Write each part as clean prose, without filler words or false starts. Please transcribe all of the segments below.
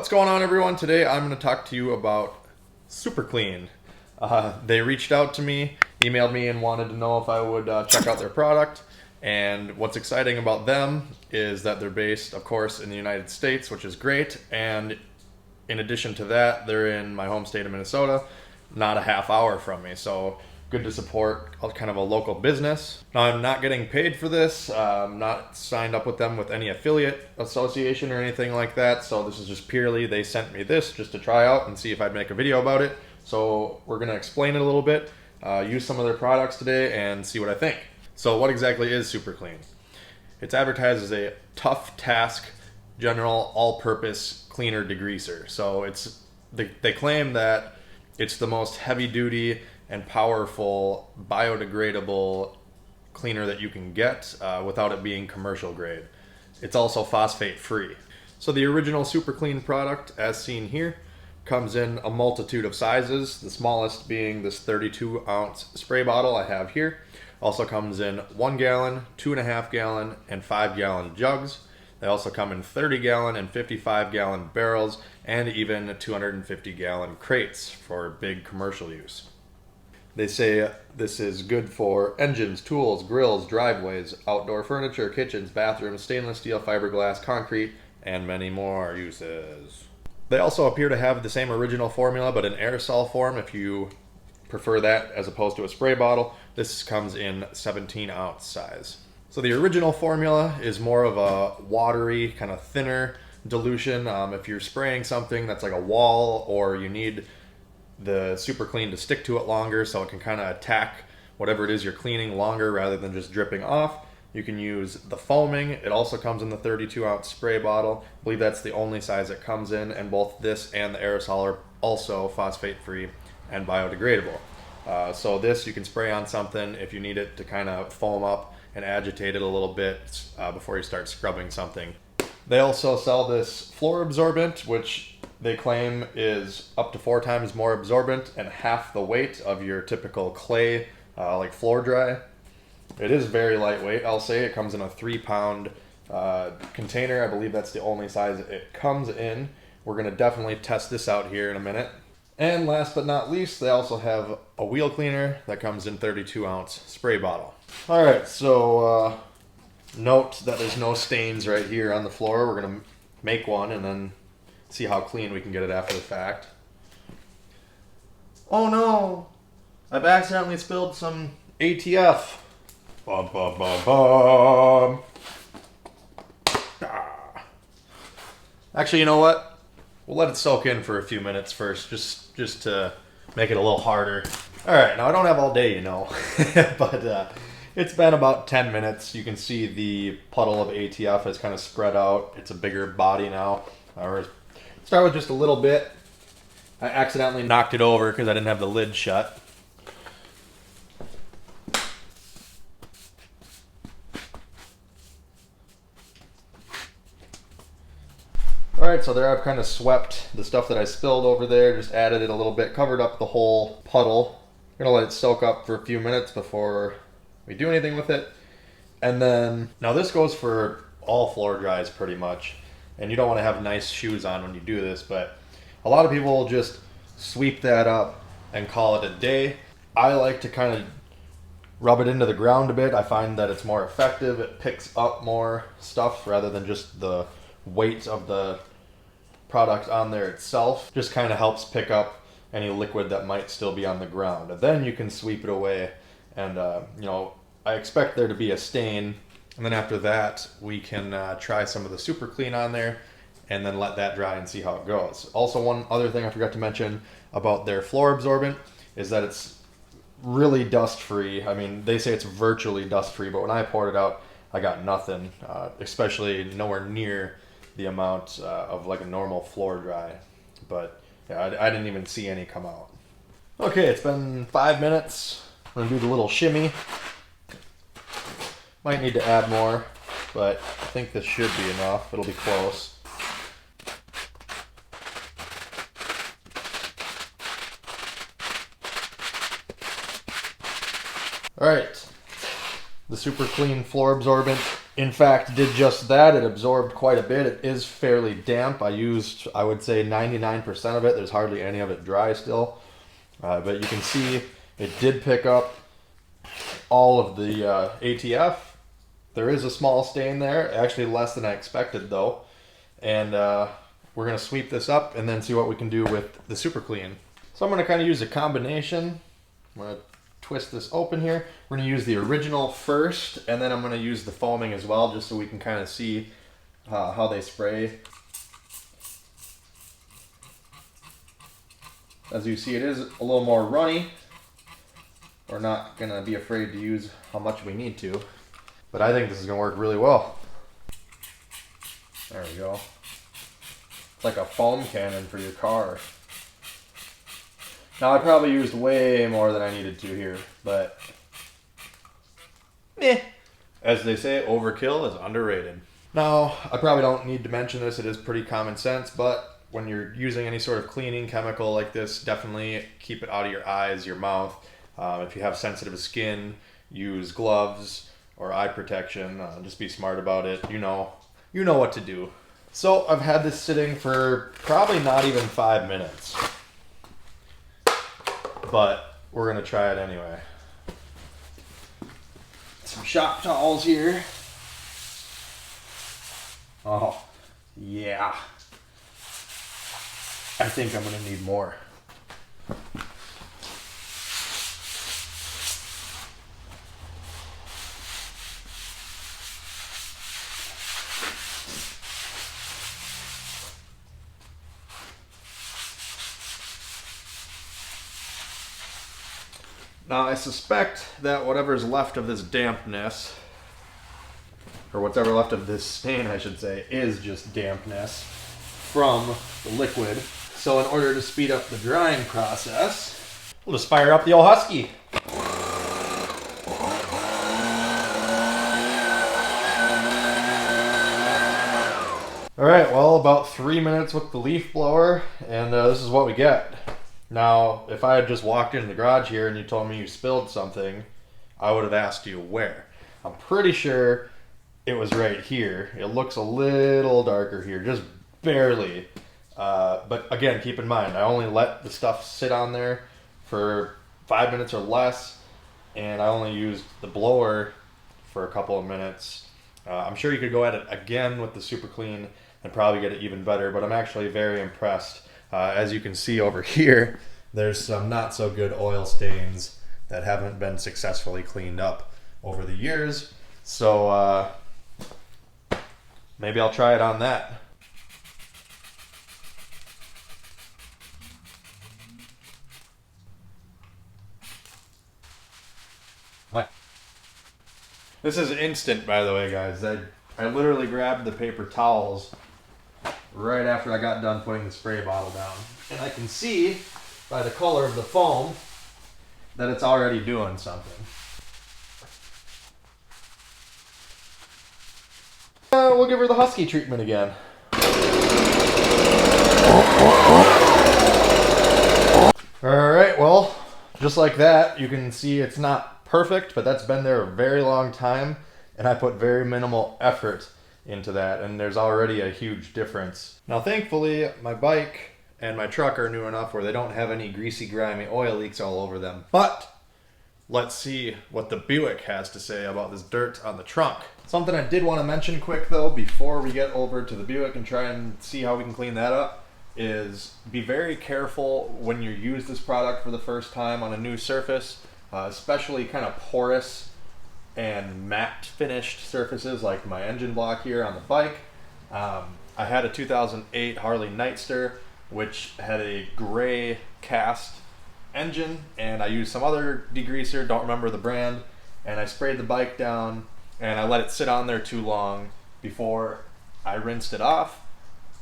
What's going on, everyone? Today I'm going to talk to you about Super Clean. They reached out to me, emailed me, and wanted to know if I would check out their product. And what's exciting about them is that they're based, of course, in the United States, which is great. And in addition to that, they're in my home state of Minnesota, not a half hour from me. So good to support kind of a local business. Now, I'm not getting paid for this. I'm not signed up with them with any affiliate association or anything like that. So this is just purely, they sent me this just to try out and see if I'd make a video about it. So we're going to explain it a little bit, use some of their products today, and see what I think. So what exactly is Super Clean? It's advertised as a tough task, general, all-purpose cleaner degreaser. So they claim that it's the most heavy-duty and powerful biodegradable cleaner that you can get without it being commercial grade. It's also phosphate-free. So the original Super Clean product, as seen here, comes in a multitude of sizes, the smallest being this 32-ounce spray bottle I have here. Also comes in 1 gallon, 2.5 gallon, and 5 gallon jugs. They also come in 30 gallon and 55 gallon barrels, and even 250 gallon crates for big commercial use. They say this is good for engines, tools, grills, driveways, outdoor furniture, kitchens, bathrooms, stainless steel, fiberglass, concrete, and many more uses. They also appear to have the same original formula, but in aerosol form if you prefer that as opposed to a spray bottle. This comes in 17-ounce size. So the original formula is more of a watery, kind of thinner dilution. If you're spraying something that's like a wall, or you need the Super Clean to stick to it longer so it can kind of attack whatever it is you're cleaning longer rather than just dripping off, you can use the foaming. It also comes in the 32-ounce spray bottle. I believe that's the only size it comes in, and both this and the aerosol are also phosphate-free and biodegradable. So this you can spray on something if you need it to kind of foam up and agitate it a little bit before you start scrubbing something. They also sell this floor absorbent, which they claim is up to 4 times more absorbent and half the weight of your typical clay, like floor dry. It is very lightweight, I'll say. It comes in a 3-pound container. I believe that's the only size it comes in. We're going to definitely test this out here in a minute. And last but not least, they also have a wheel cleaner that comes in 32-ounce spray bottle. Alright, so note that there's no stains right here on the floor. We're going to make one and then see how clean we can get it after the fact. Oh no! I've accidentally spilled some ATF. Bum, bum, bum, bum. Ah. Actually, you know what? We'll let it soak in for a few minutes first, just to make it a little harder. Alright, now I don't have all day, you know, but it's been about 10 minutes. You can see the puddle of ATF has kind of spread out. It's a bigger body now. Start with just a little bit. I accidentally knocked it over because I didn't have the lid shut. Alright, so there I've kind of swept the stuff that I spilled over there, just added it a little bit, covered up the whole puddle. I'm going to let it soak up for a few minutes before we do anything with it. And then, now this goes for all floor dries pretty much. And you don't want to have nice shoes on when you do this, but a lot of people will just sweep that up and call it a day. I like to kind of rub it into the ground a bit. I find that it's more effective. It picks up more stuff rather than just the weight of the product on there itself. Just kind of helps pick up any liquid that might still be on the ground. And then you can sweep it away, and you know, I expect there to be a stain. And then after that, we can try some of the Super Clean on there and then let that dry and see how it goes. Also, one other thing I forgot to mention about their floor absorbent is that it's really dust-free. I mean, they say it's virtually dust-free, but when I poured it out, I got nothing, especially nowhere near the amount of like a normal floor dry. But yeah, I didn't even see any come out. Okay, it's been 5 minutes. I'm going to do the little shimmy. Might need to add more, but I think this should be enough. It'll be close. Alright, the Super Clean floor absorbent in fact, did just that. It absorbed quite a bit. It is fairly damp. I used, I would say, 99% of it. There's hardly any of it dry still. But you can see it did pick up all of the ATF. There is a small stain there, actually less than I expected though. And we're going to sweep this up and then see what we can do with the Super Clean. So I'm going to kind of use a combination. I'm going to twist this open here. We're going to use the original first, and then I'm going to use the foaming as well, just so we can kind of see how they spray. As you see, it is a little more runny. We're not going to be afraid to use how much we need to, but I think this is going to work really well. There we go. It's like a foam cannon for your car. Now I probably used way more than I needed to here, but as they say, overkill is underrated. Now, I probably don't need to mention this, it is pretty common sense, but when you're using any sort of cleaning chemical like this, definitely keep it out of your eyes, your mouth. If you have sensitive skin, use gloves or eye protection. Just be smart about it. You know what to do. So I've had this sitting for probably not even 5 minutes. But we're going to try it anyway. Some shop towels here. Oh, yeah. I think I'm going to need more. Now I suspect that whatever's left of this dampness, or whatever left of this stain I should say, is just dampness from the liquid. So in order to speed up the drying process, we'll just fire up the old Husky. Alright, well, about 3 minutes with the leaf blower, and this is what we get. Now, if I had just walked into the garage here and you told me you spilled something, I would have asked you where. I'm pretty sure it was right here. It looks a little darker here, just barely. But again, keep in mind, I only let the stuff sit on there for 5 minutes or less, and I only used the blower for a couple of minutes. I'm sure you could go at it again with the Super Clean and probably get it even better, but I'm actually very impressed. As you can see over here, there's some not so good oil stains that haven't been successfully cleaned up over the years. So maybe I'll try it on that. This is instant, by the way, guys. I literally grabbed the paper towels right after I got done putting the spray bottle down. And I can see by the color of the foam that it's already doing something. We'll give her the Husky treatment again. Alright, well, just like that, you can see it's not perfect, but that's been there a very long time, and I put very minimal effort into that, and there's already a huge difference. Now thankfully my bike and my truck are new enough where they don't have any greasy, grimy oil leaks all over them. But let's see what the Buick has to say about this dirt on the trunk. Something I did want to mention quick though before we get over to the Buick and try and see how we can clean that up is be very careful when you use this product for the first time on a new surface, especially kind of porous and matte finished surfaces like my engine block here on the bike. I had a 2008 Harley Nightster which had a gray cast engine, and I used some other degreaser, don't remember the brand, and I sprayed the bike down and I let it sit on there too long before I rinsed it off,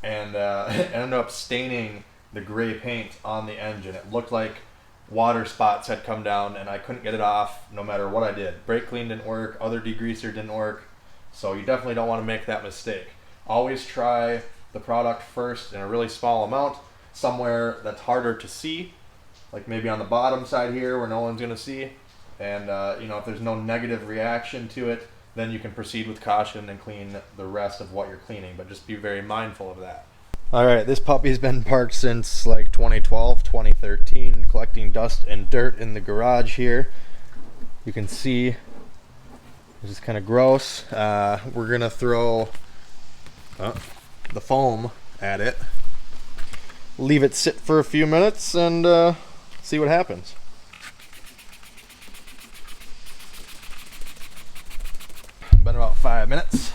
and it ended up staining the gray paint on the engine. It looked like water spots had come down and I couldn't get it off no matter what I did. Brake clean didn't work, other degreaser didn't work, so you definitely don't want to make that mistake. Always try the product first in a really small amount, somewhere that's harder to see, like maybe on the bottom side here where no one's going to see, and if there's no negative reaction to it, then you can proceed with caution and clean the rest of what you're cleaning, but just be very mindful of that. All right, this puppy's been parked since like 2012, 2013, collecting dust and dirt in the garage here. You can see this is kind of gross. We're gonna throw the foam at it, leave it sit for a few minutes, and see what happens. Been about 5 minutes.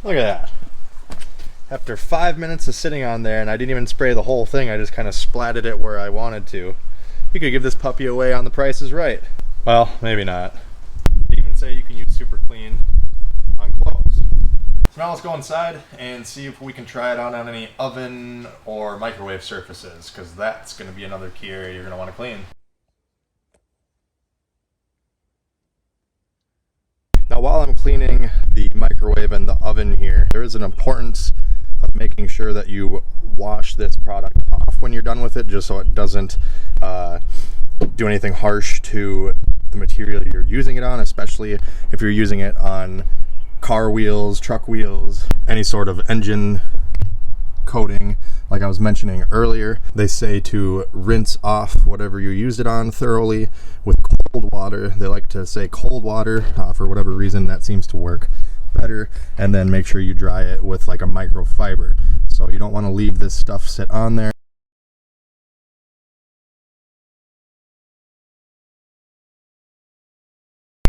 Look at that. After 5 minutes of sitting on there, and I didn't even spray the whole thing, I just kind of splatted it where I wanted to. You could give this puppy away on The Price is Right. Well, maybe not. They even say you can use Super Clean on clothes. So now let's go inside and see if we can try it on any oven or microwave surfaces, because that's going to be another key area you're going to want to clean. Now while I'm cleaning the microwave and the oven here, there is an importance of making sure that you wash this product off when you're done with it, just so it doesn't do anything harsh to the material you're using it on, especially if you're using it on car wheels, truck wheels, any sort of engine coating. Like I was mentioning earlier, they say to rinse off whatever you used it on thoroughly with cold water. They like to say cold water for whatever reason. That seems to work better. And then make sure you dry it with like a microfiber. So you don't want to leave this stuff sit on there.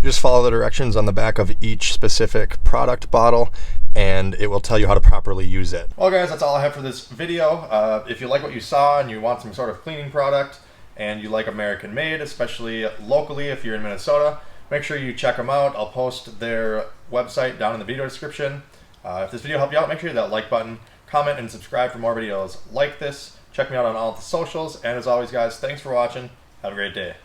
Just follow the directions on the back of each specific product bottle, and it will tell you how to properly use it. Well guys, that's all I have for this video. If you like what you saw and you want some sort of cleaning product, and you like American made, especially locally if you're in Minnesota, make sure you check them out. I'll post their website down in the video description. If this video helped you out, make sure you hit that like button, comment, and subscribe for more videos like this. Check me out on all the socials, and as always guys, thanks for watching. Have a great day.